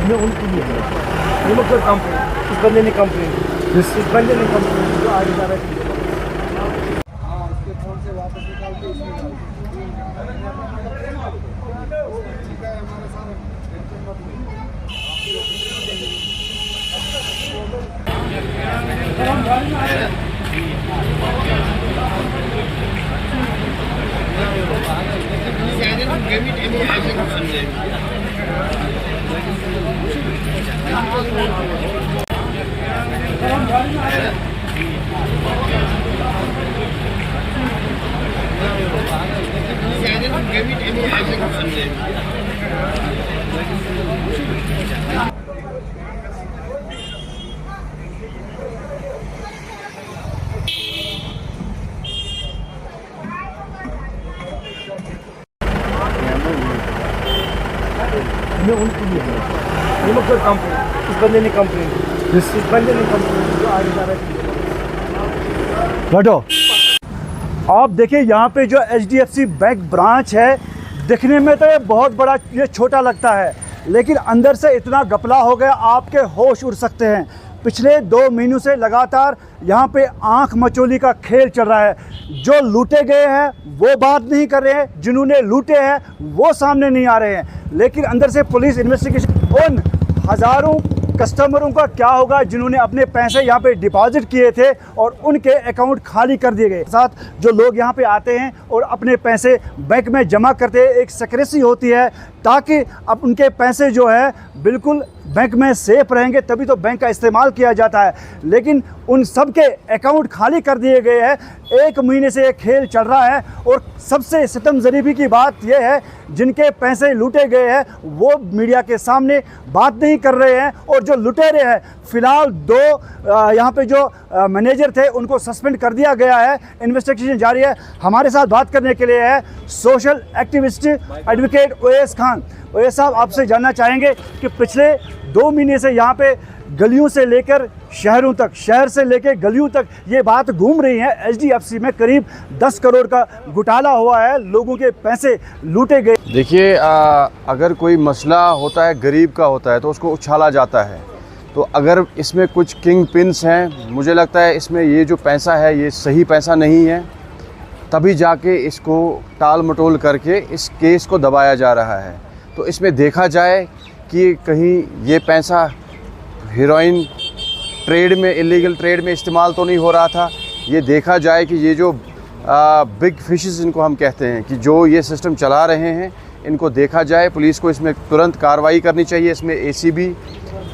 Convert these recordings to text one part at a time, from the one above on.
ये उनकी भी है, ये मतलब कंप्लेन, इस बंदे ने कंप्लेन, इस बंदे ने कंप्लेन जो आगे जा रहा है। हाँ, उसके फोन से वापस निकाल के इसमें डाल दो। ठीक है, हमारे साथ टेंशन मत ये उनकी भी है, ये मतलब कंप्लेन, इस बंदे ने कंप्लेन, इस बंदे ने कंप्लेन जो आगे जा रहा है। बैठो। आप देखिए यहाँ पे जो HDFC बैंक ब्रांच है, दिखने में तो ये बहुत बड़ा, ये छोटा लगता है, लेकिन अंदर से इतना गपला हो गया आपके होश उड़ सकते हैं। पिछले 2 महीनों से लगातार यहाँ पे आंख मचोली का खेल चल रहा है। जो लूटे गए हैं वो बात नहीं कर रहे हैं, जिन्होंने लूटे हैं वो सामने नहीं आ रहे हैं, लेकिन अंदर से पुलिस इन्वेस्टिगेशन। उन हज़ारों कस्टमरों का क्या होगा जिन्होंने अपने पैसे यहाँ पे डिपॉजिट किए थे और उनके अकाउंट खाली कर दिए गए। साथ जो लोग यहाँ पे आते हैं और अपने पैसे बैंक में जमा करते हैं, एक सिक्रेसी होती है ताकि अब उनके पैसे जो है बिल्कुल बैंक में सेफ रहेंगे, तभी तो बैंक का इस्तेमाल किया जाता है। लेकिन उन सब के अकाउंट खाली कर दिए गए हैं। 1 महीने से ये खेल चल रहा है और सबसे सितमज़रीबी की बात यह है, जिनके पैसे लूटे गए हैं वो मीडिया के सामने बात नहीं कर रहे हैं, और जो लुटेरे हैं फ़िलहाल 2 यहाँ पे जो मैनेजर थे उनको सस्पेंड कर दिया गया है। इन्वेस्टिगेशन जारी है। हमारे साथ बात करने के लिए है social activist advocate Owais Khan. Owais साहब, आपसे जानना चाहेंगे कि पिछले 2 महीने से यहाँ पे गलियों से लेकर शहरों तक, शहर से लेकर गलियों तक ये बात घूम रही है, HDFC में करीब 10 करोड़ का घोटाला हुआ है, लोगों के पैसे लूटे गए। देखिए, अगर कोई मसला होता है, गरीब का होता है, तो उसको उछाला जाता है। तो अगर इसमें कुछ किंग पिन्स हैं, मुझे लगता है इसमें ये जो पैसा है ये सही पैसा नहीं है, तभी जाके इसको टाल मटोल करके इस केस को दबाया जा रहा है। तो इसमें देखा जाए कि कहीं ये पैसा हेरोइन ट्रेड में, इलीगल ट्रेड में इस्तेमाल तो नहीं हो रहा था। ये देखा जाए कि ये जो बिग फिशेस इनको हम कहते हैं, कि जो ये सिस्टम चला रहे हैं, इनको देखा जाए। पुलिस को इसमें तुरंत कार्रवाई करनी चाहिए। इसमें ACB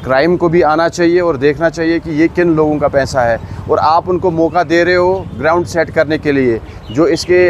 क्राइम को भी आना चाहिए और देखना चाहिए कि ये किन लोगों का पैसा है, और आप उनको मौका दे रहे हो ग्राउंड सेट करने के लिए। जो इसके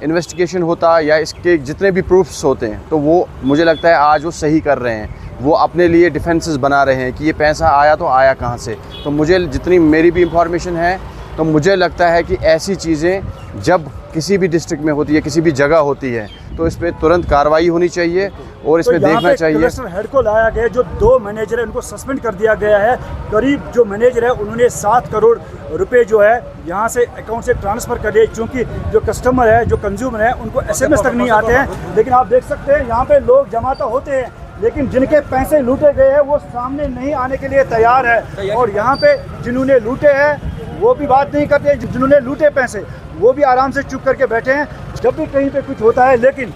इन्वेस्टिगेशन होता या इसके जितने भी प्रूफ्स होते हैं, तो वो मुझे लगता है आज वो सही कर रहे हैं। वो अपने लिए डिफेंसेस बना रहे हैं कि ये पैसा आया तो आया कहाँ से। तो मुझे जितनी मेरी भी इंफॉर्मेशन है, तो मुझे लगता है कि ऐसी चीज़ें जब किसी भी डिस्ट्रिक्ट में होती है, किसी भी जगह होती है, तो इस पर तुरंत कार्रवाई होनी चाहिए और इसमें तो देखना चाहिए। कलेक्टर हेड को लाया गया, जो 2 मैनेजर हैं उनको सस्पेंड कर दिया गया है। करीब जो मैनेजर है उन्होंने 7 करोड़ रुपए जो है यहाँ से अकाउंट से ट्रांसफ़र कर दिए, क्योंकि जो कस्टमर है, जो कंज्यूमर है, उनको SMS तक नहीं आते हैं। लेकिन आप देख सकते हैं यहाँ पे लोग जमा तो होते हैं, लेकिन जिनके पैसे लूटे गए हैं वो सामने नहीं आने के लिए तैयार है। और यहाँ पे जिन्होंने लूटे हैं वो भी बात नहीं करते, जिन्होंने लूटे पैसे वो भी आराम से चुप करके बैठे हैं जब भी कहीं पे कुछ होता है। लेकिन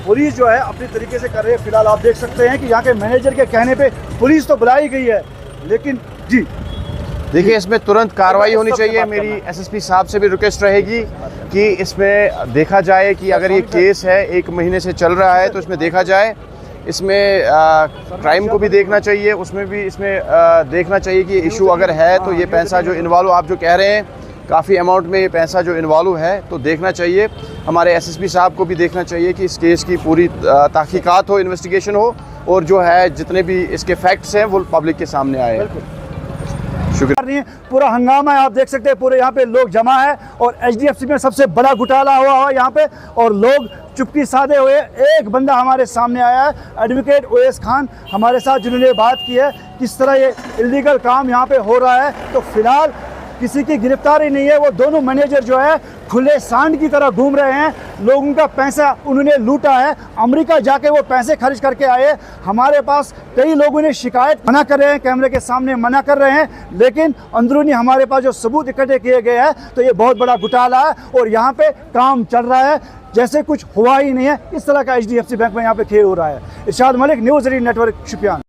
पुलिस जो है अपनी तरीके से कर रही है। फिलहाल आप देख सकते हैं कि यहाँ के मैनेजर के कहने पे पुलिस तो बुलाई गई है, लेकिन जी देखिए, इसमें तुरंत कार्रवाई होनी चाहिए। मेरी SSP साहब से भी रिक्वेस्ट रहेगी कि इसमें देखा जाए कि अगर ये केस है 1 महीने से चल रहा है, तो इसमें देखा जाए, इसमें क्राइम को भी देखना चाहिए, उसमें भी इसमें देखना चाहिए कि इशू अगर है तो ये पैसा जो इन्वॉल्व, आप जो कह रहे हैं काफ़ी अमाउंट में ये पैसा जो इन्वॉल्व है, तो देखना चाहिए। हमारे SSP साहब को भी देखना चाहिए कि इस केस की पूरी तहकीकात हो, इन्वेस्टिगेशन हो, और जो है जितने भी इसके फैक्ट्स हैं वो पब्लिक के सामने आए। शुक्रिया। पूरा हंगामा है, आप देख सकते हैं, पूरे यहाँ पे लोग जमा है और HDFC में सबसे बड़ा घोटाला हुआ यहाँ पे, और लोग चुप्पी साधे हुए। एक बंदा हमारे सामने आया है, एडवोकेट ओवैस खान हमारे साथ, जिन्होंने बात की है किस तरह ये इलीगल काम यहाँ पे हो रहा है। तो फिलहाल किसी की गिरफ्तारी नहीं है। वो दोनों मैनेजर जो है खुले सांड की तरह घूम रहे हैं, लोगों का पैसा उन्होंने लूटा है। अमेरिका जाके वो पैसे खर्च करके आए। हमारे पास कई लोगों ने शिकायत मना कर रहे हैं, कैमरे के सामने मना कर रहे हैं, लेकिन अंदरूनी हमारे पास जो सबूत इकट्ठे किए गए हैं तो ये बहुत बड़ा घोटाला है और यहाँ पे काम चल रहा है जैसे कुछ हुआ ही नहीं है। इस तरह का HDFC बैंक में यहाँ पे खेल हो रहा है। इरशाद मलिक, न्यूज़ 18 नेटवर्क, शुपियान।